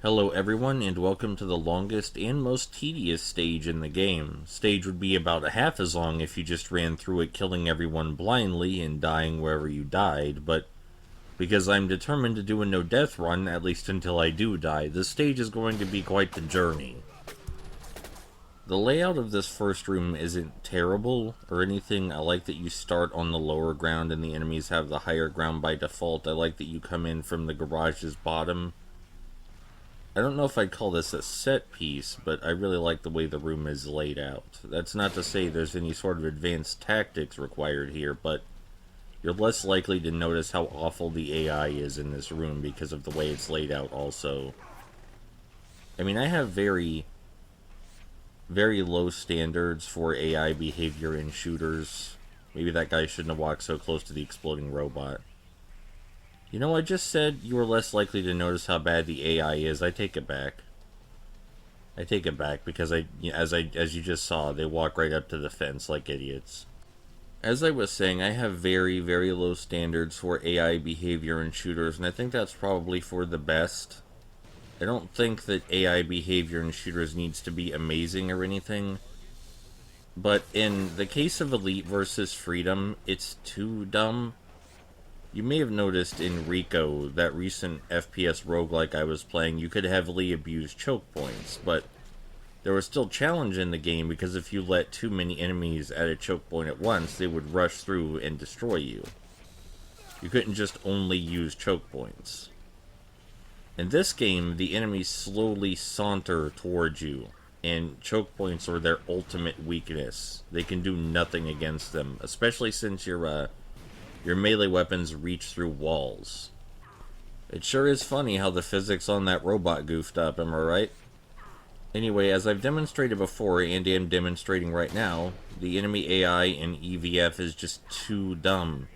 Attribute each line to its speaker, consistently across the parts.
Speaker 1: Hello everyone, and welcome to the longest and most tedious stage in the game. Stage would be about half as long if you just ran through it killing everyone blindly and dying wherever you died, but because I'm determined to do a no-death run, at least until I do die, this stage is going to be quite the journey. The layout of this first room isn't terrible or anything. I like that you start on the lower ground and the enemies have the higher ground by default. I like that you come in from the garage's bottom. I don't know if I'd call this a set piece, but I really like the way the room is laid out. That's not to say there's any sort of advanced tactics required here, but you're less likely to notice how awful the AI is in this room because of the way it's laid out also. I mean, I have very low standards for AI behavior in shooters. Maybe that guy shouldn't have walked so close to the exploding robot. You know, I just said you were less likely to notice how bad the AI is. I take it back. I take it back because as you just saw, they walk right up to the fence like idiots. As I was saying, I have very low standards for AI behavior in shooters, and I think that's probably for the best. I don't think that AI behavior in shooters needs to be amazing or anything, but in the case of Elite versus Freedom, it's too dumb. You may have noticed in Rico, that recent FPS roguelike I was playing, you could heavily abuse choke points, but there was still challenge in the game because if you let too many enemies at a choke point at once, they would rush through and destroy you. You couldn't just only use choke points. In this game, the enemies slowly saunter towards you, and choke points are their ultimate weakness. They can do nothing against them, especially since your melee weapons reach through walls. It sure is funny how the physics on that robot goofed up, am I right? Anyway, as I've demonstrated before, and am demonstrating right now, the enemy AI in EVF is just too dumb,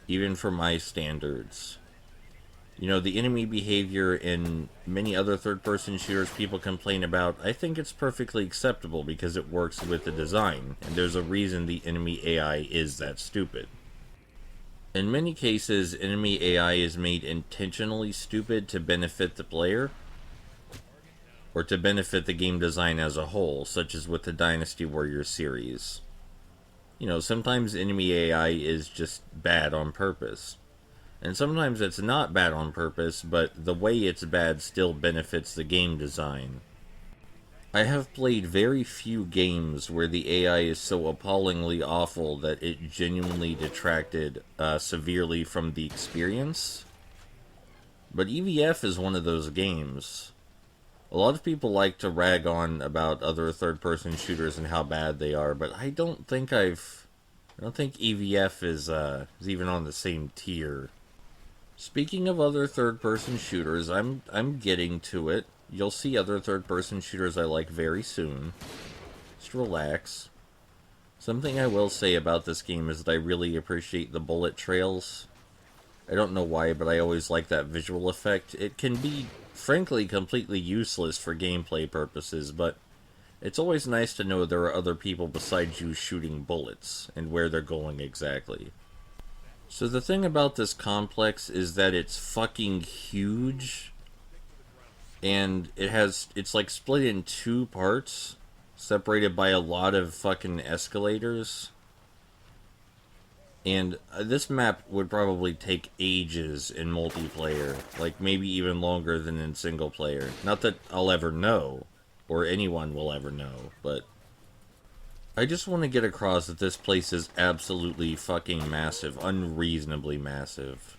Speaker 1: even for my standards. You know, the enemy behavior in many other third-person shooters people complain about, I think it's perfectly acceptable because it works with the design, and there's a reason the enemy AI is that stupid. In many cases, enemy AI is made intentionally stupid to benefit the player, or to benefit the game design as a whole, such as with the Dynasty Warriors series. You know, sometimes enemy AI is just bad on purpose. And sometimes it's not bad on purpose, but the way it's bad still benefits the game design. I have played very few games where the AI is so appallingly awful that it genuinely detracted severely from the experience. But EVF is one of those games. A lot of people like to rag on about other third-person shooters and how bad they are, but I don't think EVF is even on the same tier. Speaking of other third-person shooters, I'm getting to it. You'll see other third-person shooters I like very soon. Just relax. Something I will say about this game is that I really appreciate the bullet trails. I don't know why, but I always like that visual effect. It can be, frankly, completely useless for gameplay purposes, but it's always nice to know there are other people besides you shooting bullets, and where they're going exactly. So the thing about this complex is that it's fucking huge, and it's like split in two parts, separated by a lot of fucking escalators. And this map would probably take ages in multiplayer, like maybe even longer than in single player. Not that I'll ever know, or anyone will ever know, but I just want to get across that this place is absolutely fucking massive, unreasonably massive.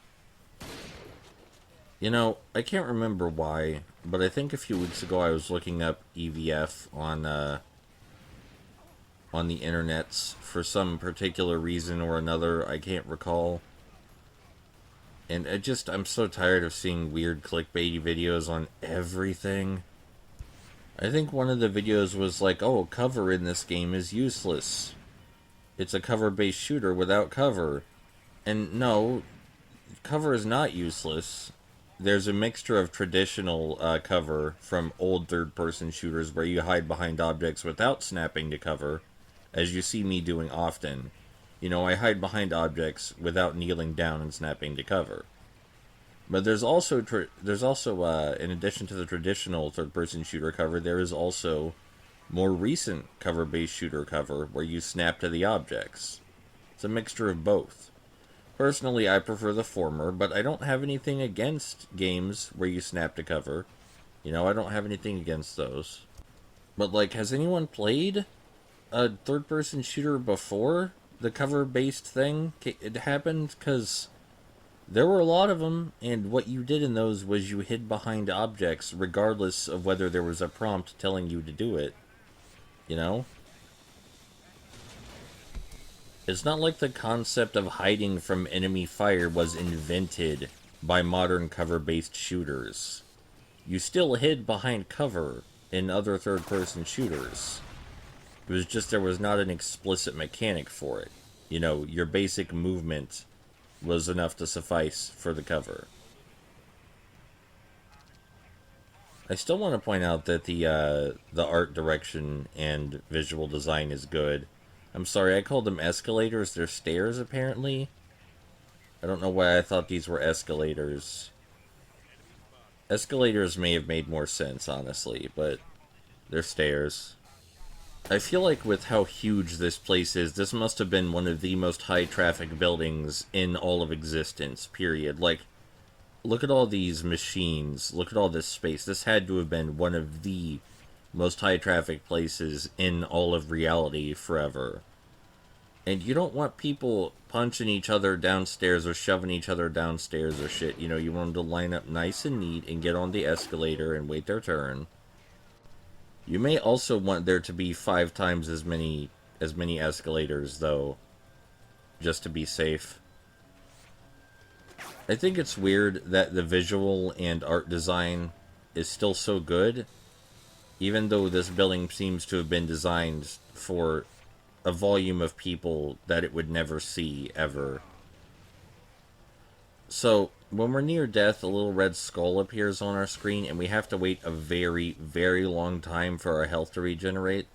Speaker 1: You know, I can't remember why, but I think a few weeks ago I was looking up EVF on the internets for some particular reason or another, I can't recall. And I'm so tired of seeing weird clickbaity videos on everything. I think one of the videos was like, oh, cover in this game is useless. It's a cover-based shooter without cover. And no, cover is not useless. There's a mixture of traditional cover from old third-person shooters where you hide behind objects without snapping to cover, as you see me doing often. You know, I hide behind objects without kneeling down and snapping to cover. But there's also in addition to the traditional third-person shooter cover, there is also more recent cover-based shooter cover where you snap to the objects. It's a mixture of both. Personally, I prefer the former, but I don't have anything against games where you snap to cover. You know, I don't have anything against those. But, like, has anyone played a third-person shooter before the cover-based thing it happened? Because there were a lot of them, and what you did in those was you hid behind objects regardless of whether there was a prompt telling you to do it. You know? It's not like the concept of hiding from enemy fire was invented by modern cover-based shooters. You still hid behind cover in other third-person shooters. It was just there was not an explicit mechanic for it. You know, your basic movement was enough to suffice for the cover. I still want to point out that the art direction and visual design is good. I'm sorry, I called them escalators. They're stairs, apparently. I don't know why I thought these were escalators. Escalators may have made more sense, honestly, but they're stairs. I feel like with how huge this place is, this must have been one of the most high-traffic buildings in all of existence, period. Like, look at all these machines. Look at all this space. This had to have been one of the most high-traffic places in all of reality forever. And you don't want people punching each other downstairs or shoving each other downstairs or shit. You know, you want them to line up nice and neat and get on the escalator and wait their turn. You may also want there to be 5 times as many escalators, though, just to be safe. I think it's weird that the visual and art design is still so good, even though this building seems to have been designed for a volume of people that it would never see, ever. So, when we're near death, a little red skull appears on our screen, and we have to wait a very, very long time for our health to regenerate.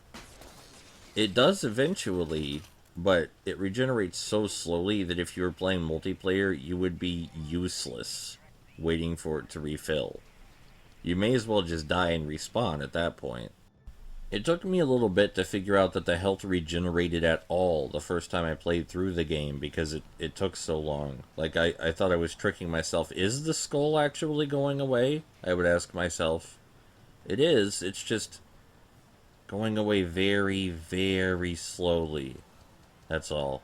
Speaker 1: It does eventually, but it regenerates so slowly that if you were playing multiplayer, you would be useless waiting for it to refill. You may as well just die and respawn at that point. It took me a little bit to figure out that the health regenerated at all the first time I played through the game, because it took so long. Like, I thought I was tricking myself. Is the skull actually going away? I would ask myself. It is, it's just going away very, very slowly. That's all.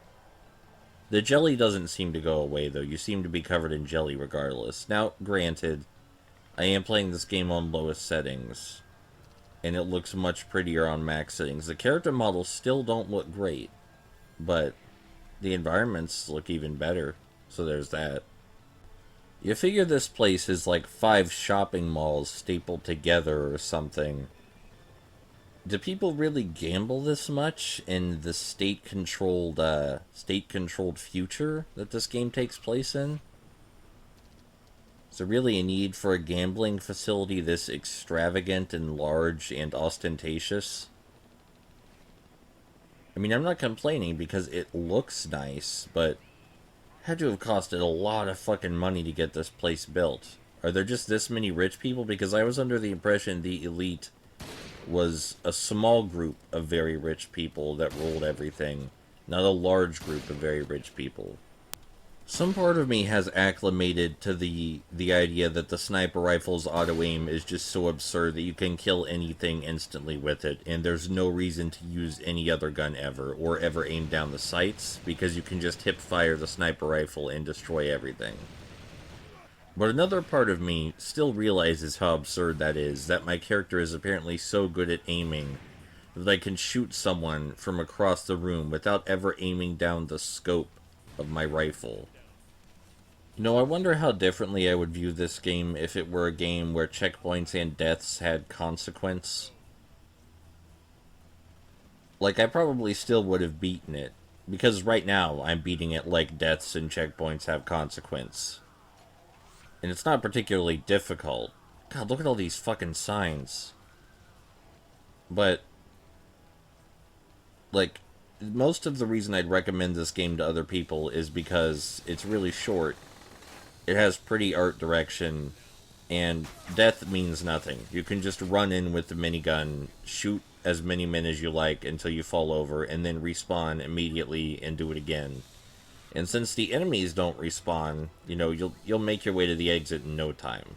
Speaker 1: The jelly doesn't seem to go away, though. You seem to be covered in jelly regardless. Now, granted, I am playing this game on lowest settings, and it looks much prettier on max settings. The character models still don't look great, but the environments look even better, so there's that. You figure this place is like 5 shopping malls stapled together or something. Do people really gamble this much in the state-controlled future that this game takes place in? Is there really a need for a gambling facility this extravagant and large and ostentatious? I mean, I'm not complaining because it looks nice, but it had to have costed a lot of fucking money to get this place built. Are there just this many rich people? Because I was under the impression the elite was a small group of very rich people that ruled everything, not a large group of very rich people. Some part of me has acclimated to the idea that the sniper rifle's auto-aim is just so absurd that you can kill anything instantly with it, and there's no reason to use any other gun ever, or ever aim down the sights, because you can just hip-fire the sniper rifle and destroy everything. But another part of me still realizes how absurd that is, that my character is apparently so good at aiming that I can shoot someone from across the room without ever aiming down the scope of my rifle. You know, I wonder how differently I would view this game if it were a game where checkpoints and deaths had consequence. Like, I probably still would have beaten it, because right now I'm beating it like deaths and checkpoints have consequence. And it's not particularly difficult. God, look at all these fucking signs. But, like, most of the reason I'd recommend this game to other people is because it's really short, It has pretty art direction, and death means nothing. You can just run in with the minigun, shoot as many men as you like until you fall over, and then respawn immediately and do it again. And since the enemies don't respawn, you'll make your way to the exit in no time.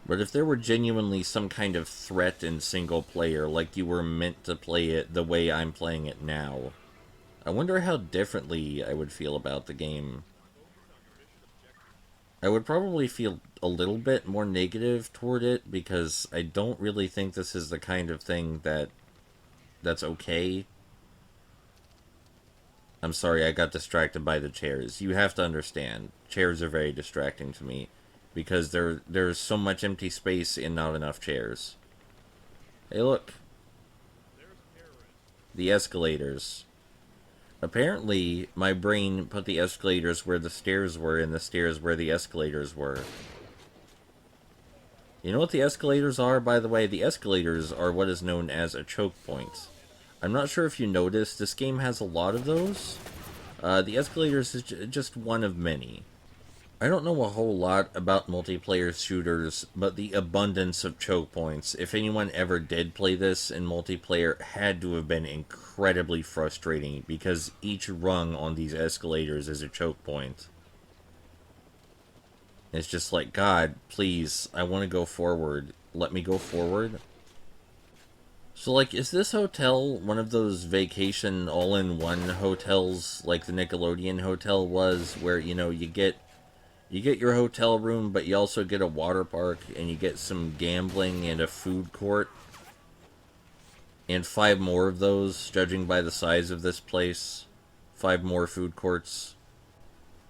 Speaker 1: But if there were genuinely some kind of threat in single player, like you were meant to play it the way I'm playing it now, I wonder how differently I would feel about the game. I would probably feel a little bit more negative toward it because I don't really think this is the kind of thing that's okay. I'm sorry, I got distracted by the chairs. You have to understand, chairs are very distracting to me because there's so much empty space and not enough chairs. Hey, look, the escalators. Apparently, my brain put the escalators where the stairs were and the stairs where the escalators were. You know what the escalators are, by the way? The escalators are what is known as a choke point. I'm not sure if you noticed, this game has a lot of those. The escalators is just one of many. I don't know a whole lot about multiplayer shooters, but the abundance of choke points, if anyone ever did play this in multiplayer, had to have been incredibly frustrating because each rung on these escalators is a choke point. It's just like, God, please, I want to go forward. Let me go forward. So, like, is this hotel one of those vacation all-in-one hotels like the Nickelodeon hotel was, where, you get your hotel room, but you also get a water park, and you get some gambling and a food court. And 5 more of those, judging by the size of this place. 5 more food courts.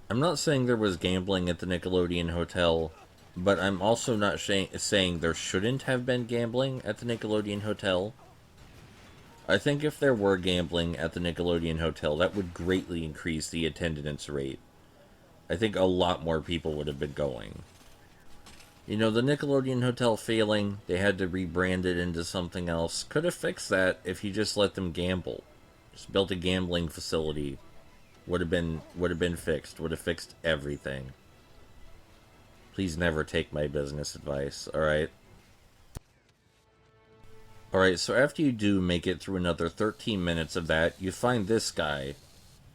Speaker 1: I'm not saying there was gambling at the Nickelodeon hotel, but I'm also not saying there shouldn't have been gambling at the Nickelodeon hotel. I think if there were gambling at the Nickelodeon hotel, that would greatly increase the attendance rate. I think a lot more people would have been going. The Nickelodeon Hotel failing, they had to rebrand it into something else. Could have fixed that if you just let them gamble. Just built a gambling facility. Would have been fixed. Would have fixed everything. Please never take my business advice, alright? Alright, so after you do make it through another 13 minutes of that, you find this guy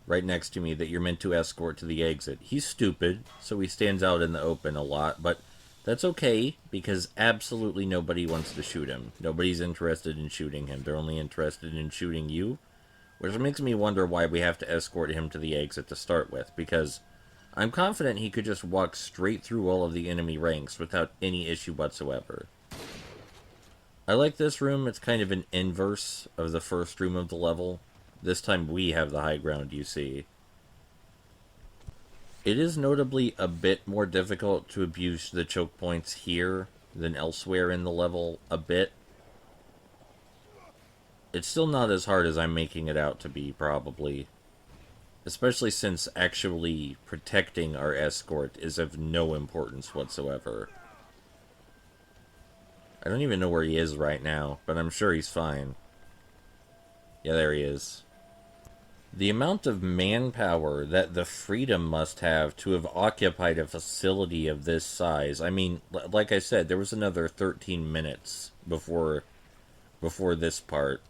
Speaker 1: right next to me that you're meant to escort to the exit. He's stupid, so he stands out in the open a lot, but that's okay, because absolutely nobody wants to shoot him. Nobody's interested in shooting him. They're only interested in shooting you, which makes me wonder why we have to escort him to the exit to start with, because I'm confident he could just walk straight through all of the enemy ranks without any issue whatsoever. I like this room. It's kind of an inverse of the first room of the level. This time we have the high ground, you see. It is notably a bit more difficult to abuse the choke points here than elsewhere in the level, a bit. It's still not as hard as I'm making it out to be, probably. Especially since actually protecting our escort is of no importance whatsoever. I don't even know where he is right now, but I'm sure he's fine. Yeah, there he is. The amount of manpower that the Freedom must have to have occupied a facility of this size. I mean, like I said, there was another 13 minutes before this part.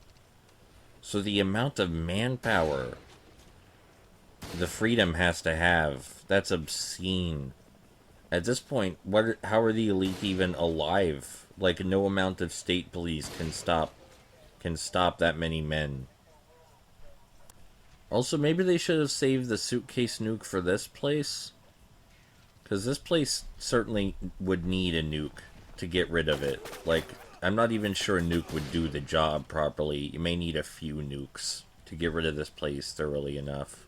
Speaker 1: So the amount of manpower the Freedom has to have, that's obscene. At this point, how are the elite even alive? Like, no amount of state police can stop that many men. Also, maybe they should have saved the suitcase nuke for this place. Because this place certainly would need a nuke to get rid of it. Like, I'm not even sure a nuke would do the job properly. You may need a few nukes to get rid of this place thoroughly enough.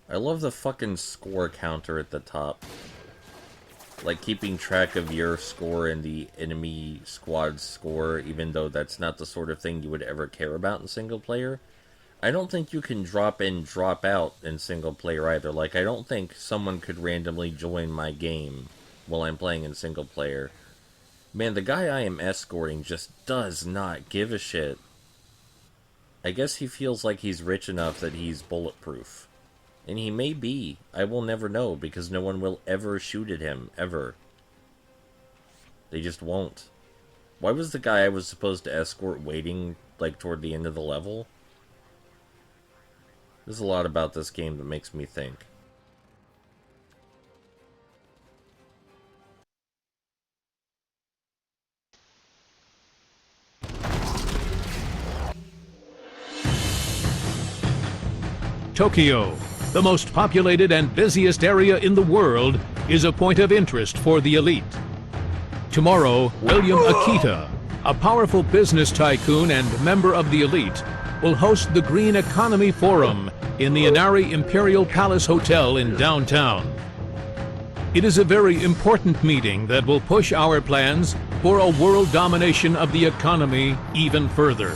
Speaker 1: I love the fucking score counter at the top. Like, keeping track of your score and the enemy squad's score, even though that's not the sort of thing you would ever care about in single player. I don't think you can drop in, drop out in single player either. Like, I don't think someone could randomly join my game while I'm playing in single player. Man, the guy I am escorting just does not give a shit. I guess he feels like he's rich enough that he's bulletproof. And he may be. I will never know, because no one will ever shoot at him, ever. They just won't. Why was the guy I was supposed to escort waiting, like, toward the end of the level? There's a lot about this game that makes me think.
Speaker 2: Tokyo, the most populated and busiest area in the world, is a point of interest for the elite. Tomorrow, William Akita, a powerful business tycoon and member of the elite, will host the Green Economy Forum in the Inari Imperial Palace Hotel in downtown. It is a very important meeting that will push our plans for a world domination of the economy even further.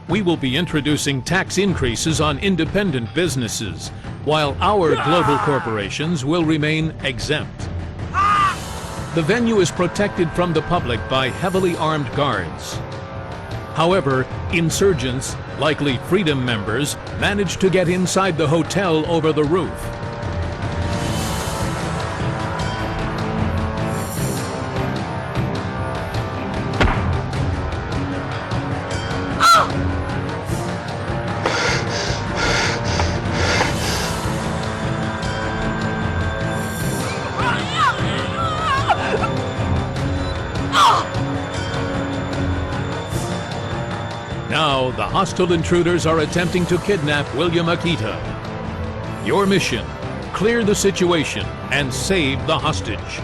Speaker 2: We will be introducing tax increases on independent businesses, while our global corporations will remain exempt. The venue is protected from the public by heavily armed guards. However, insurgents, likely Freedom members, managed to get inside the hotel over the roof. Now, the hostile intruders are attempting to kidnap William Akita. Your mission: clear the situation and save the hostage.